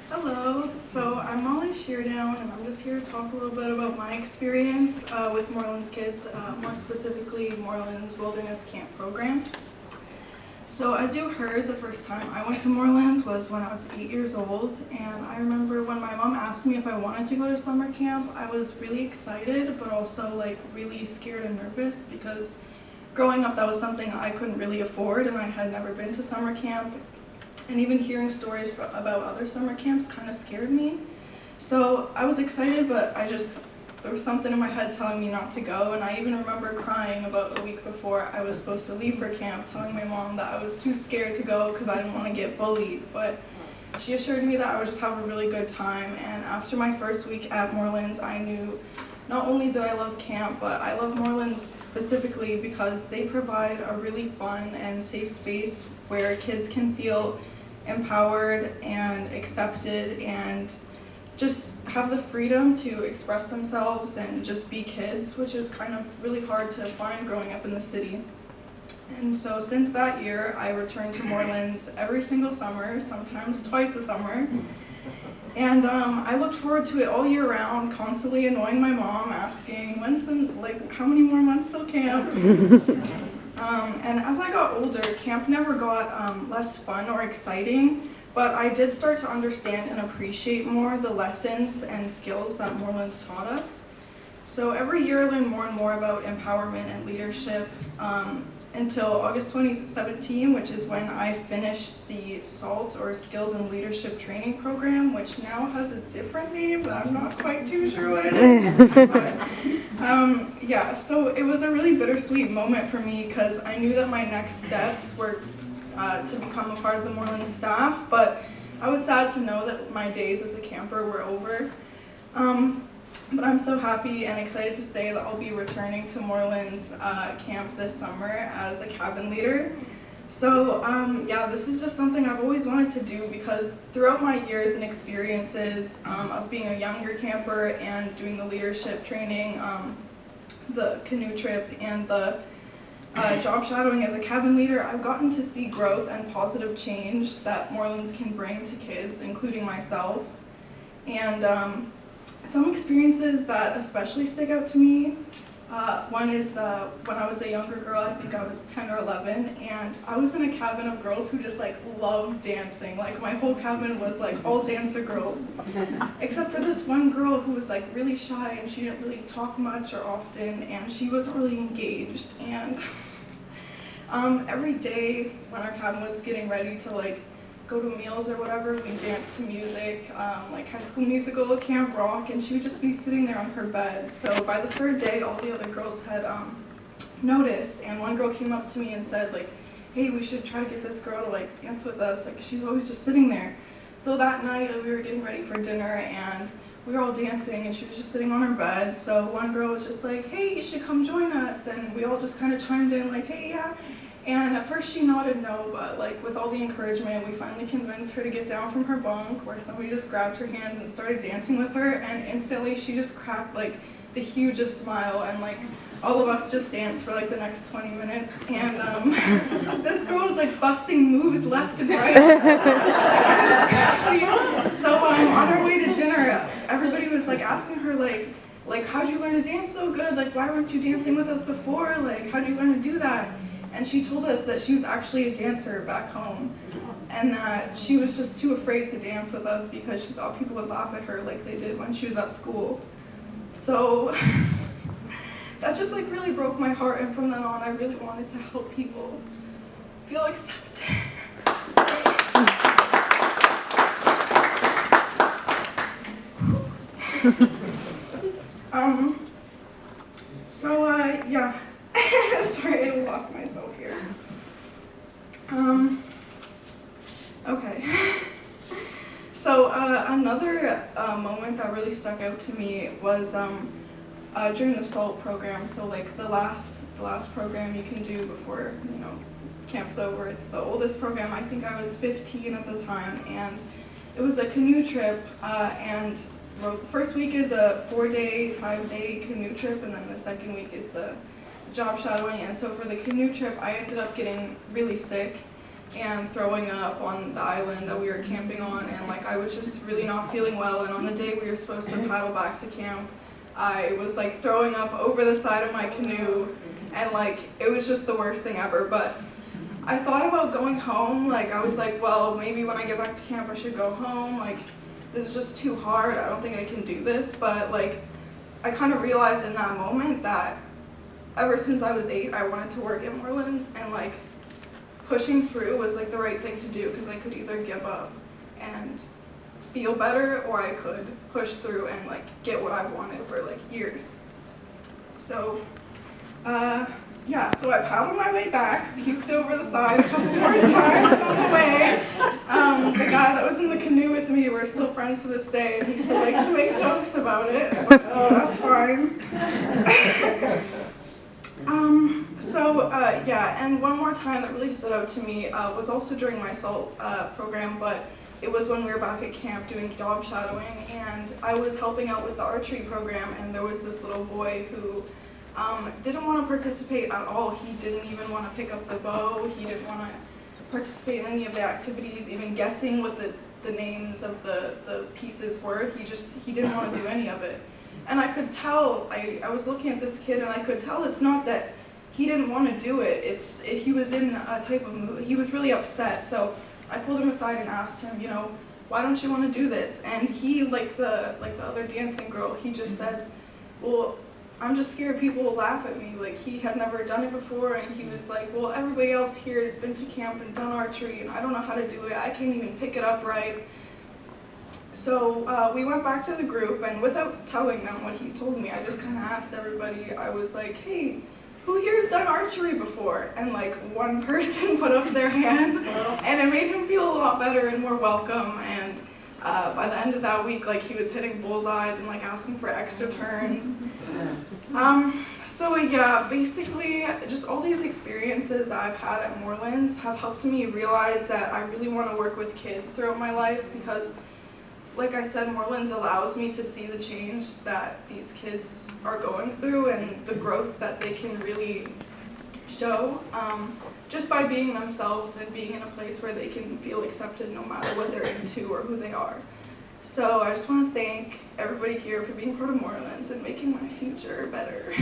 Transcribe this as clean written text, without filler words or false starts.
Hello, so I'm Molly Sheardown, and I'm just here to talk a little bit about my experience with Moorelands kids, more specifically Moorelands Wilderness Camp program. So as you heard, the first time I went to Moorelands was when I was 8 years old, and I remember when my mom asked me if I wanted to go to summer camp, I was really excited, but also really scared and nervous because growing up that was something I couldn't really afford, and I had never been to summer camp. And even hearing stories about other summer camps kind of scared me. So I was excited, but there was something in my head telling me not to go. And I even remember crying about a week before I was supposed to leave for camp, telling my mom that I was too scared to go because I didn't want to get bullied. But she assured me that I would just have a really good time. And after my first week at Moorelands, I knew not only did I love camp, but I love Moorelands specifically because they provide a really fun and safe space where kids can feel empowered and accepted and just have the freedom to express themselves and just be kids, which is kind of really hard to find growing up in the city. And so since that year, I returned to Moorelands every single summer, sometimes twice a summer. And I looked forward to it all year round, constantly annoying my mom, asking, how many more months till camp? And as I got older, camp never got less fun or exciting, but I did start to understand and appreciate more the lessons and skills that Moorelands taught us. So every year I learned more and more about empowerment and leadership until August 2017, which is when I finished the SALT, or Skills and Leadership Training Program, which now has a different name, but I'm not quite too sure what it is. But, so it was a really bittersweet moment for me because I knew that my next steps were to become a part of the Moorelands staff, but I was sad to know that my days as a camper were over. But I'm so happy and excited to say that I'll be returning to Moorelands camp this summer as a cabin leader. So this is just something I've always wanted to do because throughout my years and experiences of being a younger camper and doing the leadership training, the canoe trip, and the job shadowing as a cabin leader, I've gotten to see growth and positive change that Moorelands can bring to kids, including myself. And some experiences that especially stick out to me, one is when I was a younger girl, I think I was 10 or 11, and I was in a cabin of girls who just loved dancing. My whole cabin was all dancer girls, except for this one girl who was really shy and she didn't really talk much or often, and she wasn't really engaged. And every day when our cabin was getting ready to go to meals or whatever, we danced to music, High School Musical, Camp Rock, and she would just be sitting there on her bed. So by the third day, all the other girls had noticed, and one girl came up to me and said, hey, we should try to get this girl to dance with us, she's always just sitting there. So that night, we were getting ready for dinner, and we were all dancing, and she was just sitting on her bed. So one girl was just hey, you should come join us, and we all just kind of chimed in, hey, yeah. And at first she nodded no, but with all the encouragement, we finally convinced her to get down from her bunk, where somebody just grabbed her hand and started dancing with her, and instantly she just cracked the hugest smile, and all of us just danced for the next 20 minutes. And this girl was busting moves left and right. So on our way to dinner, everybody was asking her how'd you learn to dance so good? Why weren't you dancing with us before? How'd you learn to do that? And she told us that she was actually a dancer back home, and that she was just too afraid to dance with us because she thought people would laugh at her like they did when she was at school. So that just really broke my heart, and from then on I really wanted to help people feel accepted. Sorry, I lost myself here. Okay. So another moment that really stuck out to me was during the SALT program. So the last program you can do before camp's over. It's the oldest program. I think I was 15 at the time, and it was a canoe trip. And the first week is a 4-day, 5-day canoe trip, and then the second week is the job shadowing. And so for the canoe trip, I ended up getting really sick, and throwing up on the island that we were camping on, and like I was just really not feeling well, and on the day we were supposed to paddle back to camp, I was like throwing up over the side of my canoe, and like it was just the worst thing ever. But I thought about going home. Like I was like, well, maybe when I get back to camp I should go home. Like this is just too hard. I don't think I can do this. But like I kind of realized in that moment that ever since I was 8, I wanted to work at Moorelands, and like pushing through was like the right thing to do, because I could either give up and feel better, or I could push through and like get what I wanted for like years. So yeah, so I paddled my way back, puked over the side a couple more times on the way. The guy that was in the canoe with me, we're still friends to this day, and he still likes to make jokes about it. Oh, that's fine. Yeah, and one more time that really stood out to me was also during my SALT program, but it was when we were back at camp doing job shadowing, and I was helping out with the archery program, and there was this little boy who didn't want to participate at all. He didn't even want to pick up the bow. He didn't want to participate in any of the activities, even guessing what the names of the pieces were. He didn't want to do any of it. And I could tell, I was looking at this kid, and I could tell it's not that he didn't want to do it, he was in a type of mood. He was really upset, so I pulled him aside and asked him, you know, why don't you want to do this? And he, like the other dancing girl, he just said, well, I'm just scared people will laugh at me. Like, he had never done it before, and he was like, well, everybody else here has been to camp and done archery, and I don't know how to do it. I can't even pick it up right. So we went back to the group, and without telling them what he told me, I just kind of asked everybody. I was like, hey, who here's done archery before? And like one person put up their hand, and it made him feel a lot better and more welcome. And by the end of that week, like he was hitting bullseyes and like asking for extra turns. So yeah, basically just all these experiences that I've had at Moorelands have helped me realize that I really want to work with kids throughout my life, because like I said, Moorelands allows me to see the change that these kids are going through and the growth that they can really show just by being themselves and being in a place where they can feel accepted no matter what they're into or who they are. So I just want to thank everybody here for being part of Moorelands and making my future better.